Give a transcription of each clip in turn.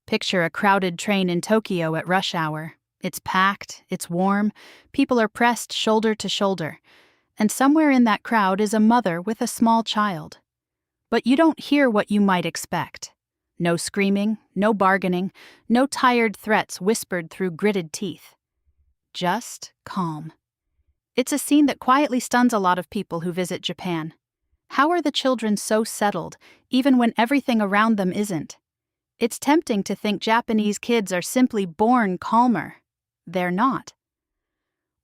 Picture a crowded train in Tokyo at rush hour. It's packed, it's warm, people are pressed shoulder to shoulder, and somewhere in that crowd is a mother with a small child. But you don't hear what you might expect. No screaming, no bargaining, no tired threats whispered through gritted teeth. Just calm. It's a scene that quietly stuns a lot of people who visit Japan. How are the children so settled, even when everything around them isn't? It's tempting to think Japanese kids are simply born calmer. They're not.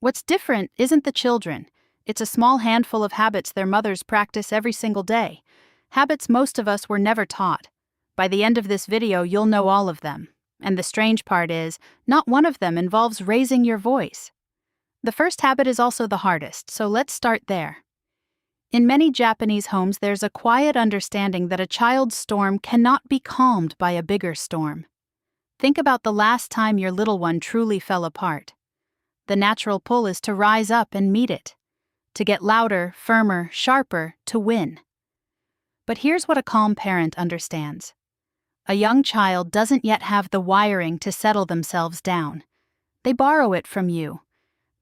What's different isn't the children. It's a small handful of habits their mothers practice every single day. Habits most of us were never taught. By the end of this video, you'll know all of them. And the strange part is, not one of them involves raising your voice. The first habit is also the hardest, so let's start there. In many Japanese homes, there's a quiet understanding that a child's storm cannot be calmed by a bigger storm. Think about the last time your little one truly fell apart. The natural pull is to rise up and meet it, to get louder, firmer, sharper, to win. But here's what a calm parent understands. A young child doesn't yet have the wiring to settle themselves down. They borrow it from you.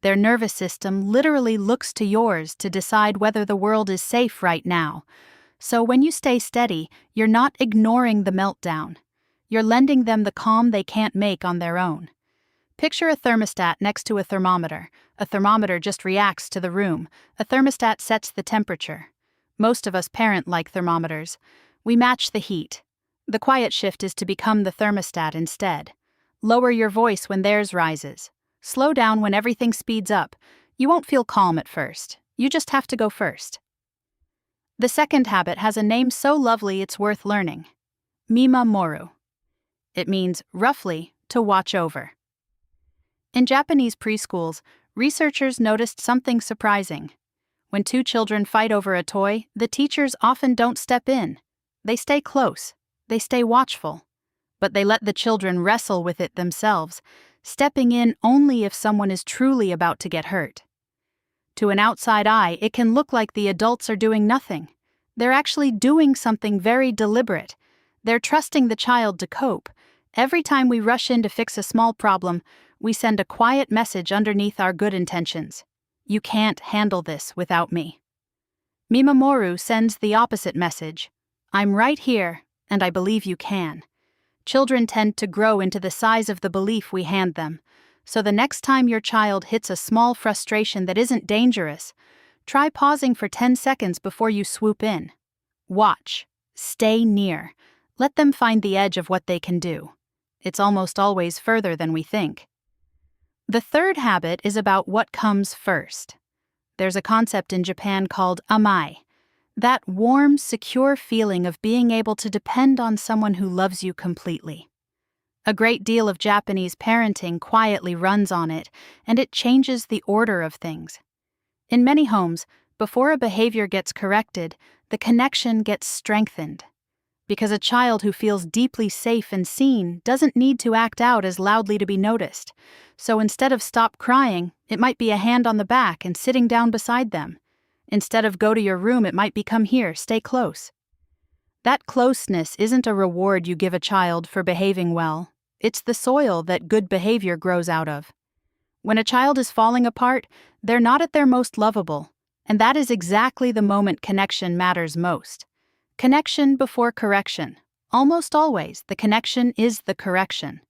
Their nervous system literally looks to yours to decide whether the world is safe right now. So when you stay steady, you're not ignoring the meltdown. You're lending them the calm they can't make on their own. Picture a thermostat next to a thermometer. A thermometer just reacts to the room. A thermostat sets the temperature. Most of us parent like thermometers. We match the heat. The quiet shift is to become the thermostat instead. Lower your voice when theirs rises. Slow down when everything speeds up. You won't feel calm at first. You just have to go first. The second habit has a name so lovely it's worth learning. Mimamoru. It means, roughly, to watch over. In Japanese preschools, researchers noticed something surprising. When two children fight over a toy, the teachers often don't step in. They stay close. They stay watchful. But they let the children wrestle with it themselves, stepping in only if someone is truly about to get hurt. To an outside eye, it can look like the adults are doing nothing. They're actually doing something very deliberate. They're trusting the child to cope. Every time we rush in to fix a small problem, we send a quiet message underneath our good intentions. You can't handle this without me. Mimamoru sends the opposite message. I'm right here, and I believe you can. Children tend to grow into the size of the belief we hand them. So the next time your child hits a small frustration that isn't dangerous, try pausing for 10 seconds before you swoop in. Watch. Stay near. Let them find the edge of what they can do. It's almost always further than we think. The third habit is about what comes first. There's a concept in Japan called amai. That warm, secure feeling of being able to depend on someone who loves you completely. A great deal of Japanese parenting quietly runs on it, and it changes the order of things. In many homes, before a behavior gets corrected, the connection gets strengthened. Because a child who feels deeply safe and seen doesn't need to act out as loudly to be noticed. So instead of stop crying, it might be a hand on the back and sitting down beside them. Instead of go to your room, it might be come here, stay close. That closeness isn't a reward you give a child for behaving well. It's the soil that good behavior grows out of. When a child is falling apart, they're not at their most lovable, and that is exactly the moment connection matters most. Connection before correction. Almost always, the connection is the correction.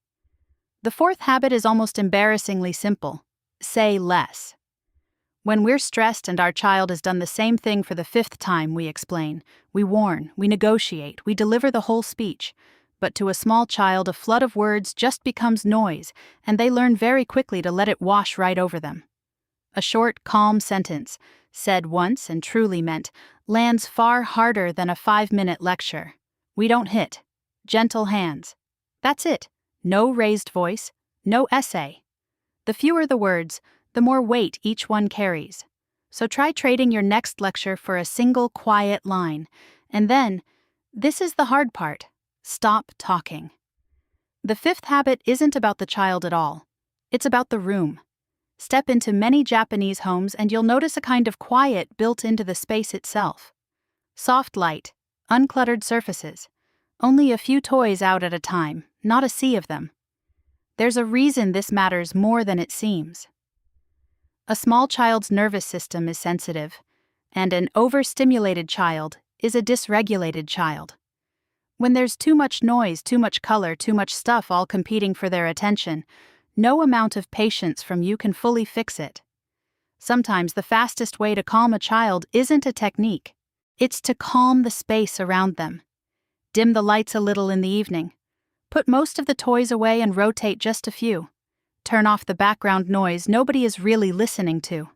The fourth habit is almost embarrassingly simple. Say less. When we're stressed and our child has done the same thing for the 5th time, we explain, we warn, we negotiate, we deliver the whole speech. But to a small child, a flood of words just becomes noise, and they learn very quickly to let it wash right over them. A short, calm sentence, said once and truly meant, lands far harder than a 5-minute lecture. We don't hit. Gentle hands. That's it. No raised voice, no essay. The fewer the words, the more weight each one carries. So try trading your next lecture for a single quiet line. And then, this is the hard part, stop talking. The 5th habit isn't about the child at all. It's about the room. Step into many Japanese homes and you'll notice a kind of quiet built into the space itself. Soft light, uncluttered surfaces. Only a few toys out at a time, not a sea of them. There's a reason this matters more than it seems. A small child's nervous system is sensitive, and an overstimulated child is a dysregulated child. When there's too much noise, too much color, too much stuff all competing for their attention, no amount of patience from you can fully fix it. Sometimes the fastest way to calm a child isn't a technique. It's to calm the space around them. Dim the lights a little in the evening. Put most of the toys away and rotate just a few. Turn off the background noise nobody is really listening to.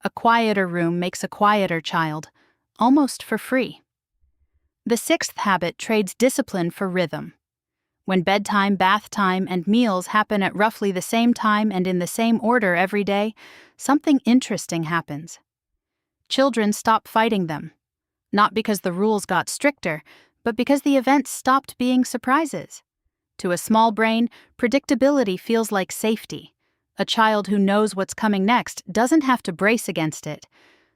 A quieter room makes a quieter child, almost for free. The sixth habit trades discipline for rhythm. When bedtime, bath time, and meals happen at roughly the same time and in the same order every day, something interesting happens. Children stop fighting them. Not because the rules got stricter, but because the events stopped being surprises. To a small brain, predictability feels like safety. A child who knows what's coming next doesn't have to brace against it.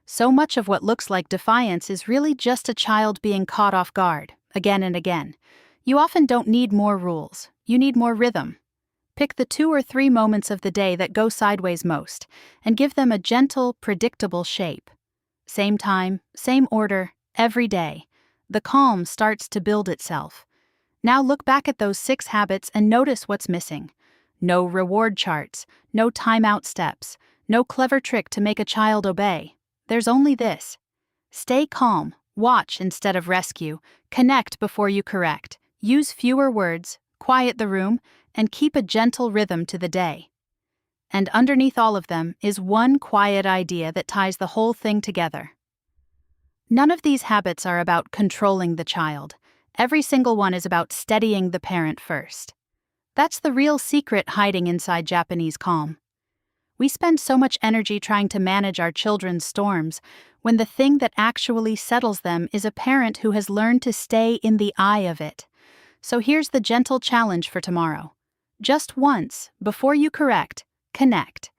So much of what looks like defiance is really just a child being caught off guard, again and again. You often don't need more rules, you need more rhythm. Pick the 2 or 3 moments of the day that go sideways most, and give them a gentle, predictable shape. Same time, same order, every day. The calm starts to build itself. Now look back at those 6 habits and notice what's missing. No reward charts, no timeout steps, no clever trick to make a child obey. There's only this. Stay calm, watch instead of rescue, connect before you correct, use fewer words, quiet the room, and keep a gentle rhythm to the day. And underneath all of them is one quiet idea that ties the whole thing together. None of these habits are about controlling the child. Every single one is about steadying the parent first. That's the real secret hiding inside Japanese calm. We spend so much energy trying to manage our children's storms, when the thing that actually settles them is a parent who has learned to stay in the eye of it. So here's the gentle challenge for tomorrow. Just once, before you correct, connect.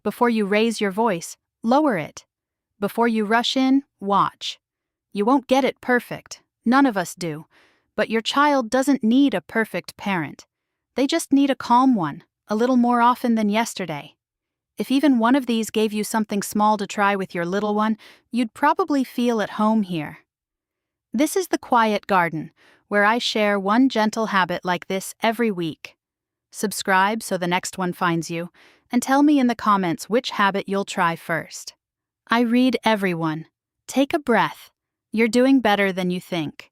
Before you raise your voice, lower it. Before you rush in, watch. You won't get it perfect. None of us do. But your child doesn't need a perfect parent. They just need a calm one, a little more often than yesterday. If even one of these gave you something small to try with your little one, you'd probably feel at home here. This is the Quiet Garden, where I share one gentle habit like this every week. Subscribe so the next one finds you, and tell me in the comments which habit you'll try first. I read everyone. Take a breath. You're doing better than you think.